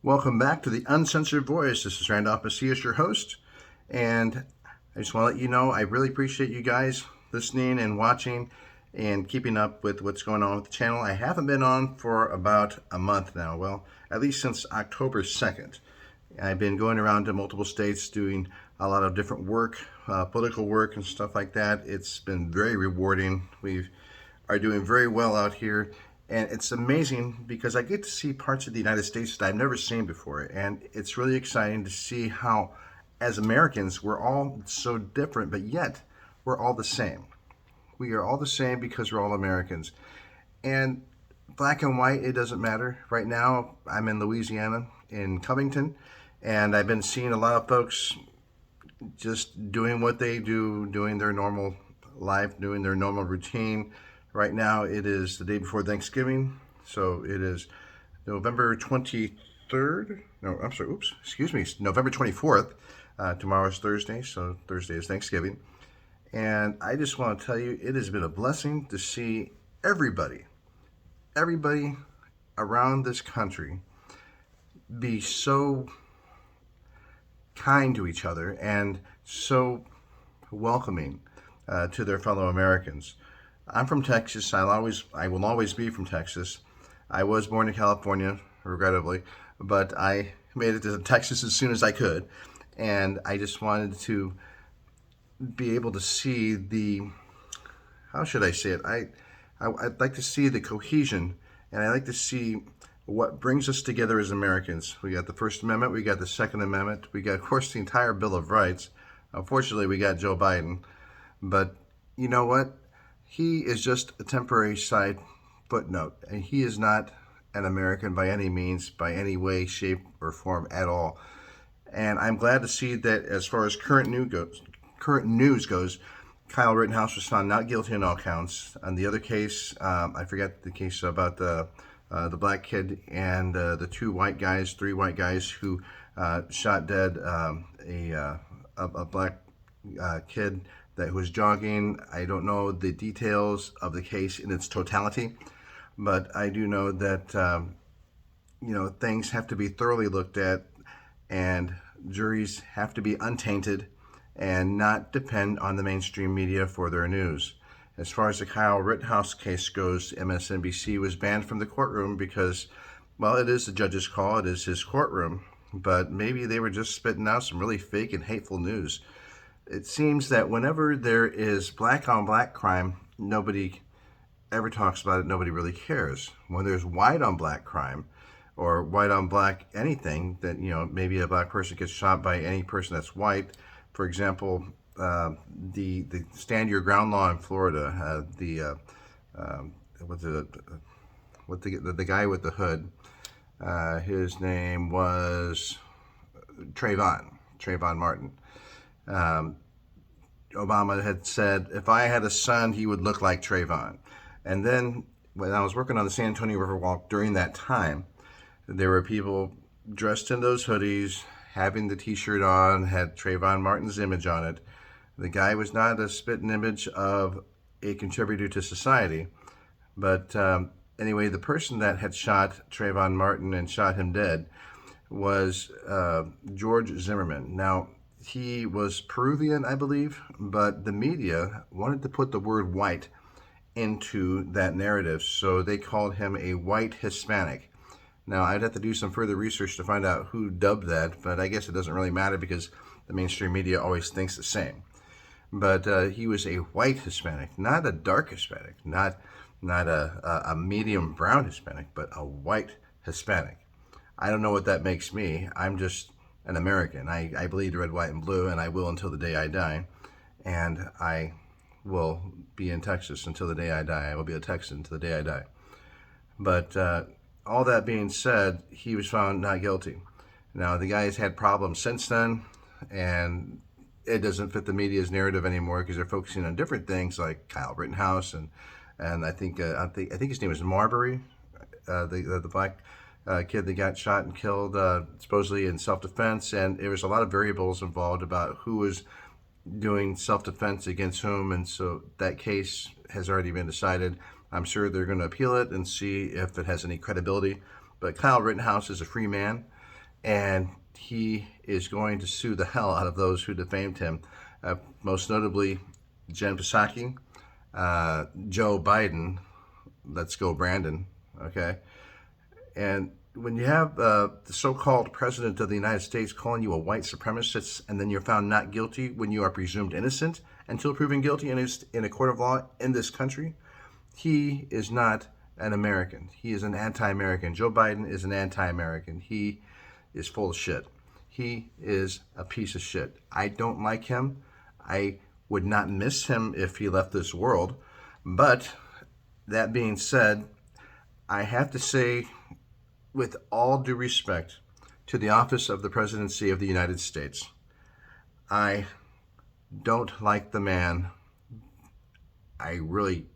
Welcome back to the Uncensored Voice. This is Randolph Macias, your host, and I just want to let you know I really appreciate you guys listening and watching and keeping up with what's going on with the channel. I haven't been on for about a month now, well, at least since October 2nd. I've been going around to multiple states doing a lot of different work, political work and stuff like that. It's been very rewarding. We are doing very well out here. And it's amazing because I get to see parts of the United States that I've never seen before. And it's really exciting to see how, as Americans, we're all so different, but yet we're all the same. We are all the same because we're all Americans. And black and white, it doesn't matter. Right now, I'm in Louisiana, in Covington, and I've been seeing a lot of folks just doing what they do, doing their normal life, doing their normal routine. Right now, it is the day before Thanksgiving, so it is November 23rd. No, I'm sorry, excuse me, November 24th. Tomorrow is Thursday, so Thursday is Thanksgiving. And I just want to tell you, it has been a blessing to see everybody around this country be so kind to each other and so welcoming to their fellow Americans. I'm from Texas. I will always be from Texas. I was born in California, regrettably, but I made it to Texas as soon as I could. And I just wanted to be able to see how should I say it? I'd like to see the cohesion, and I like to see what brings us together as Americans. We got the First Amendment, we got the Second Amendment, we got, of course, the entire Bill of Rights. Unfortunately, we got Joe Biden. But you know what? He is just a temporary side footnote, and he is not an American by any means, by any way, shape, or form at all. And I'm glad to see that as far as current news goes, Kyle Rittenhouse was found not guilty on all counts. On the other case, I forget the case about the black kid and the three white guys who shot dead a black kid that was jogging. I don't know the details of the case in its totality, but I do know that things have to be thoroughly looked at, and juries have to be untainted and not depend on the mainstream media for their news. As far as the Kyle Rittenhouse case goes, MSNBC was banned from the courtroom because, well, it is the judge's call, it is his courtroom, but maybe they were just spitting out some really fake and hateful news. It seems that whenever there is black on black crime, nobody ever talks about it, nobody really cares. When there's white on black crime, or white on black anything, that, maybe a black person gets shot by any person that's white. For example, the stand your ground law in Florida, the guy with the hood, his name was Trayvon Martin. Obama had said, if I had a son, he would look like Trayvon. And then when I was working on the San Antonio Riverwalk during that time, there were people dressed in those hoodies, having the t-shirt on, had Trayvon Martin's image on it. The guy was not a spitting image of a contributor to society. But anyway, the person that had shot Trayvon Martin and shot him dead was George Zimmerman. Now, he was Peruvian, I believe, but the media wanted to put the word white into that narrative, so they called him a white Hispanic. Now, I'd have to do some further research to find out who dubbed that, but I guess it doesn't really matter because the mainstream media always thinks the same. But he was a white Hispanic, not a dark Hispanic, not a medium brown Hispanic, but a white Hispanic. I don't know what that makes me. I'm just an American. I bleed red, white, and blue, and I will until the day I die. And I will be in Texas until the day I die. I will be a Texan until the day I die. But all that being said, he was found not guilty. Now, the guy's had problems since then, and it doesn't fit the media's narrative anymore because they're focusing on different things like Kyle Rittenhouse and I think his name was Marbury, the black kid that got shot and killed supposedly in self-defense, and there was a lot of variables involved about who was doing self-defense against whom, and so that case has already been decided. I'm sure they're going to appeal it and see if it has any credibility. But Kyle Rittenhouse is a free man, and he is going to sue the hell out of those who defamed him, most notably Jen Psaki, Joe Biden. Let's go, Brandon. Okay, and when you have the so-called president of the United States calling you a white supremacist, and then you're found not guilty when you are presumed innocent until proven guilty in a court of law in this country, he is not an American. He is an anti-American. Joe Biden is an anti-American. He is full of shit. He is a piece of shit. I don't like him. I would not miss him if he left this world. But that being said, I have to say, with all due respect to the office of the presidency of the United States, I don't like the man. I really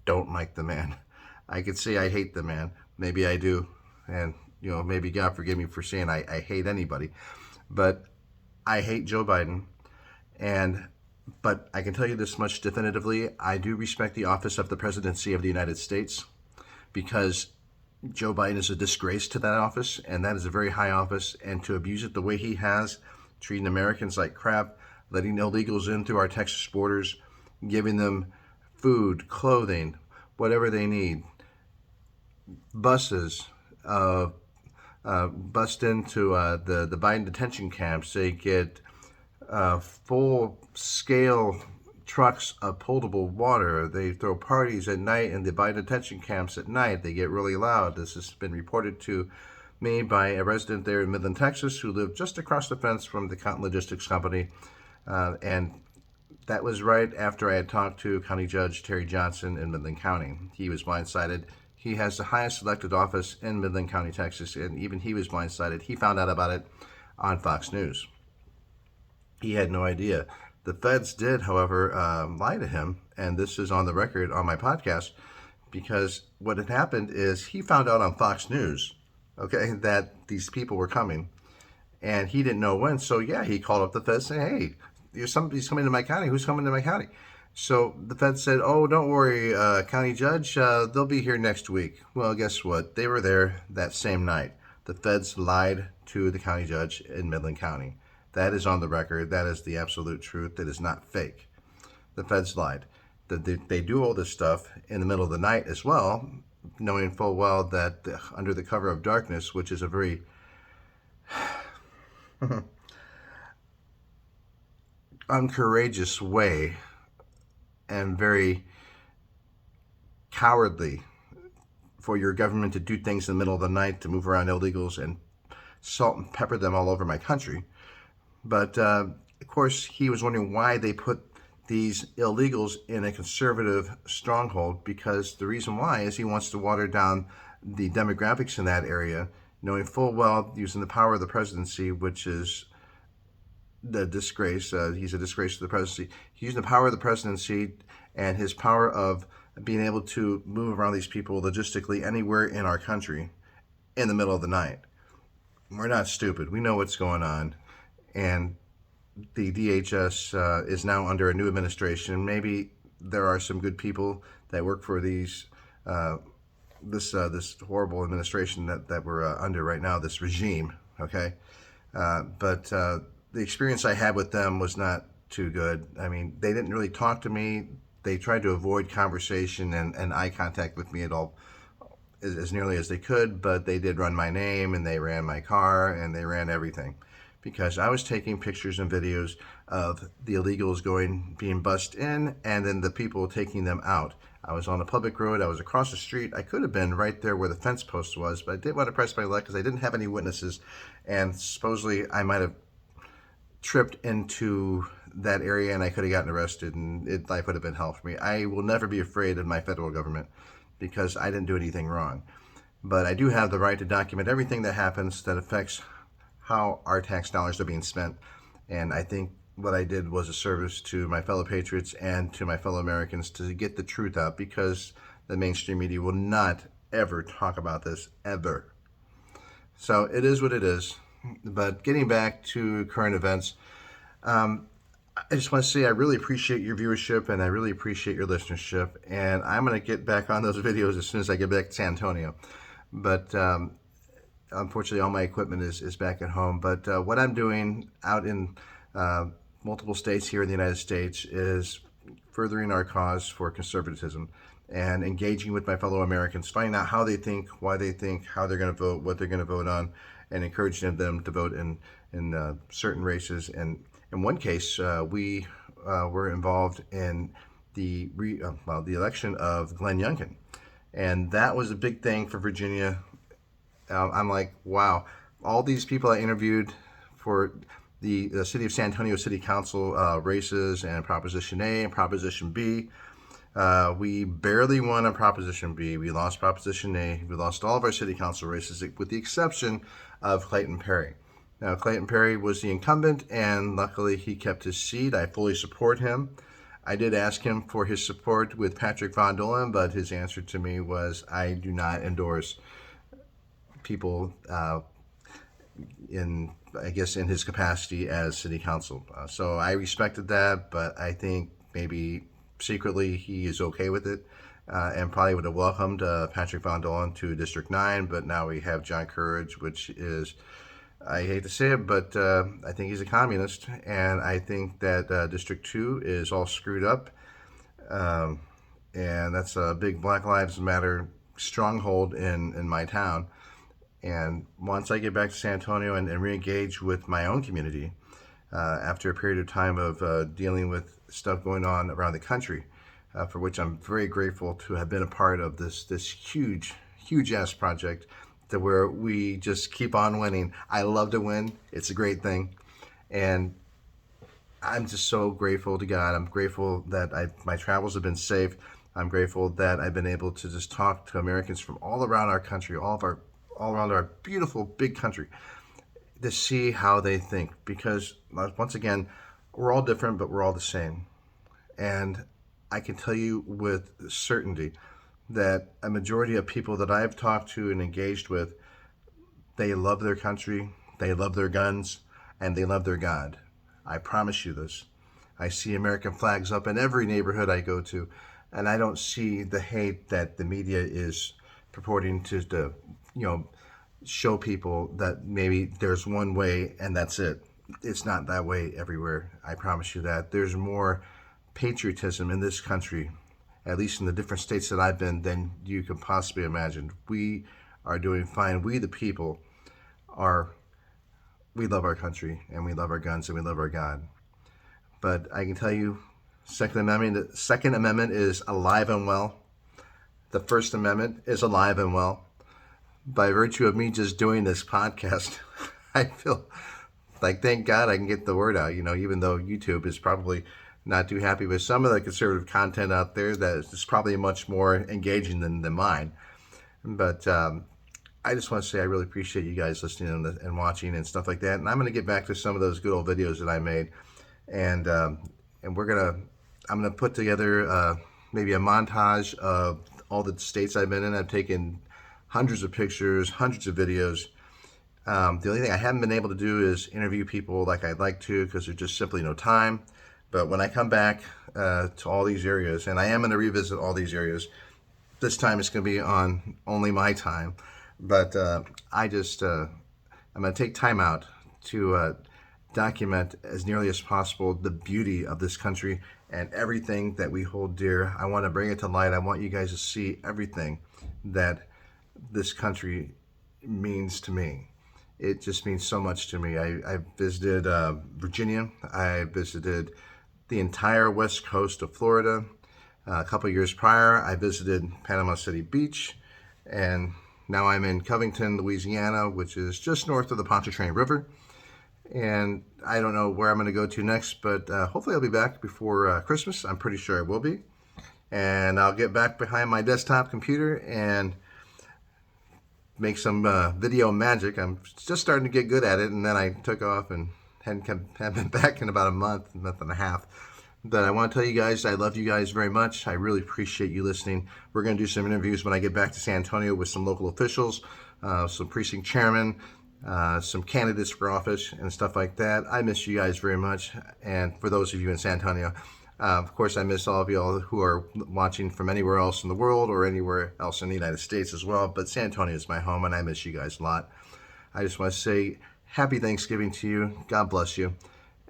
don't like the man. I could say I hate the man. Maybe I do. And, maybe God forgive me for saying I hate anybody. But I hate Joe Biden. But I can tell you this much definitively. I do respect the office of the presidency of the United States, because Joe Biden is a disgrace to that office, and that is a very high office, and to abuse it the way he has, treating Americans like crap, letting illegals in through our Texas borders, giving them food, clothing, whatever they need, buses, bust into the Biden detention camps. They get full-scale trucks of potable water. They throw parties at night in the Biden detention camps at night. They get really loud. This has been reported to me by a resident there in Midland, Texas, who lived just across the fence from the Cotton Logistics Company. And that was right after I had talked to County Judge Terry Johnson in Midland County. He was blindsided. He has the highest elected office in Midland County, Texas, and even he was blindsided. He found out about it on Fox News. He had no idea. The feds did, however, lie to him, and this is on the record on my podcast, because what had happened is he found out on Fox News, okay, that these people were coming, and he didn't know when. So yeah, he called up the feds saying, hey, somebody's coming to my county. Who's coming to my county? So the feds said, oh, don't worry, county judge, they'll be here next week. Well, guess what? They were there that same night. The feds lied to the county judge in Midland County. That is on the record. That is the absolute truth. That is not fake. The feds lied. They do all this stuff in the middle of the night as well, knowing full well that under the cover of darkness, which is a very uncourageous way and very cowardly for your government to do things in the middle of the night, to move around illegals and salt and pepper them all over my country. But, of course, he was wondering why they put these illegals in a conservative stronghold, because the reason why is he wants to water down the demographics in that area, knowing full well, using the power of the presidency, which is the disgrace. He's a disgrace to the presidency. He's using the power of the presidency and his power of being able to move around these people logistically anywhere in our country in the middle of the night. We're not stupid. We know what's going on. And the DHS is now under a new administration. Maybe there are some good people that work for this horrible administration that we're under right now, this regime, okay? But the experience I had with them was not too good. I mean, they didn't really talk to me. They tried to avoid conversation and eye contact with me at all, as nearly as they could, but they did run my name, and they ran my car, and they ran everything, because I was taking pictures and videos of the illegals being bussed in, and then the people taking them out. I was on a public road. I was across the street. I could have been right there where the fence post was, but I didn't want to press my luck because I didn't have any witnesses, and supposedly I might have tripped into that area and I could have gotten arrested, and life would have been hell for me. I will never be afraid of my federal government because I didn't do anything wrong. But I do have the right to document everything that happens that affects how our tax dollars are being spent. And I think what I did was a service to my fellow patriots and to my fellow Americans to get the truth out, because the mainstream media will not ever talk about this, ever. So it is what it is. But getting back to current events, I just want to say I really appreciate your viewership and I really appreciate your listenership. And I'm going to get back on those videos as soon as I get back to San Antonio. But unfortunately, all my equipment is back at home. But what I'm doing out in multiple states here in the United States is furthering our cause for conservatism and engaging with my fellow Americans, finding out how they think, why they think, how they're going to vote, what they're going to vote on, and encouraging them to vote in certain races. And in one case, we were involved in the election of Glenn Youngkin, and that was a big thing for Virginia. I'm like, wow, all these people I interviewed for the city of San Antonio City Council races and Proposition A and Proposition B. We barely won on Proposition B. We lost Proposition A. We lost all of our city council races with the exception of Clayton Perry. Now, Clayton Perry was the incumbent, and luckily he kept his seat. I fully support him. I did ask him for his support with Patrick Von Dolen, but his answer to me was, I do not endorse people in his capacity as city council. So I respected that, but I think maybe secretly he is okay with it, and probably would have welcomed Patrick Von Dolen to District 9, but now we have John Courage, which is, I hate to say it, but I think he's a communist, and I think that District 2 is all screwed up, and that's a big Black Lives Matter stronghold in my town. And once I get back to San Antonio and re-engage with my own community, after a period of time of dealing with stuff going on around the country, for which I'm very grateful to have been a part of this huge ass project, to where we just keep on winning. I love to win. It's a great thing. And I'm just so grateful to God. I'm grateful that my travels have been safe. I'm grateful that I've been able to just talk to Americans from all around our country, all around our beautiful big country, to see how they think. Because once again, we're all different, but we're all the same. And I can tell you with certainty that a majority of people that I've talked to and engaged with, they love their country, they love their guns, and they love their God. I promise you this. I see American flags up in every neighborhood I go to, and I don't see the hate that the media is purporting to show people that maybe there's one way and that's it. It's not that way everywhere. I promise you that. There's more patriotism in this country, at least in the different states that I've been, than you could possibly imagine. We are doing fine. We, the people, we love our country, and we love our guns, and we love our God. But I can tell you, the Second Amendment is alive and well. The First Amendment is alive and well. By virtue of me just doing this podcast, I feel like, thank God I can get the word out, even though YouTube is probably not too happy with some of the conservative content out there that is probably much more engaging than mine. But I just want to say I really appreciate you guys listening and watching and stuff like that. And I'm going to get back to some of those good old videos that I made. And I'm going to put together maybe a montage of all the states I've been in. I've taken hundreds of pictures, hundreds of videos. The only thing I haven't been able to do is interview people like I'd like to, because there's just simply no time. But when I come back to all these areas, and I am going to revisit all these areas, this time it's going to be on only my time. But I'm going to take time out to document as nearly as possible the beauty of this country and everything that we hold dear. I want to bring it to light. I want you guys to see everything that this country means to me. It just means so much to me. I visited Virginia. I visited the entire west coast of Florida. A couple of years prior, I visited Panama City Beach, and now I'm in Covington, Louisiana, which is just north of the Pontchartrain River. And I don't know where I'm going to go to next, but hopefully I'll be back before Christmas. I'm pretty sure I will be. And I'll get back behind my desktop computer and make some video magic. I'm just starting to get good at it, and then I took off and haven't been back in about a month and a half. But I want to tell you guys, I love you guys very much. I really appreciate you listening. We're going to do some interviews when I get back to San Antonio with some local officials, some precinct chairmen, some candidates for office and stuff like that. I miss you guys very much. And for those of you in San Antonio, of course, I miss all of you all who are watching from anywhere else in the world or anywhere else in the United States as well. But San Antonio is my home, and I miss you guys a lot. I just want to say happy Thanksgiving to you. God bless you.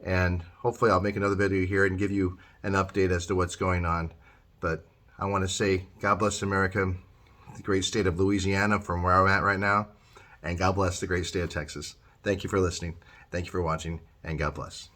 And hopefully I'll make another video here and give you an update as to what's going on. But I want to say God bless America, the great state of Louisiana from where I'm at right now, and God bless the great state of Texas. Thank you for listening. Thank you for watching, and God bless.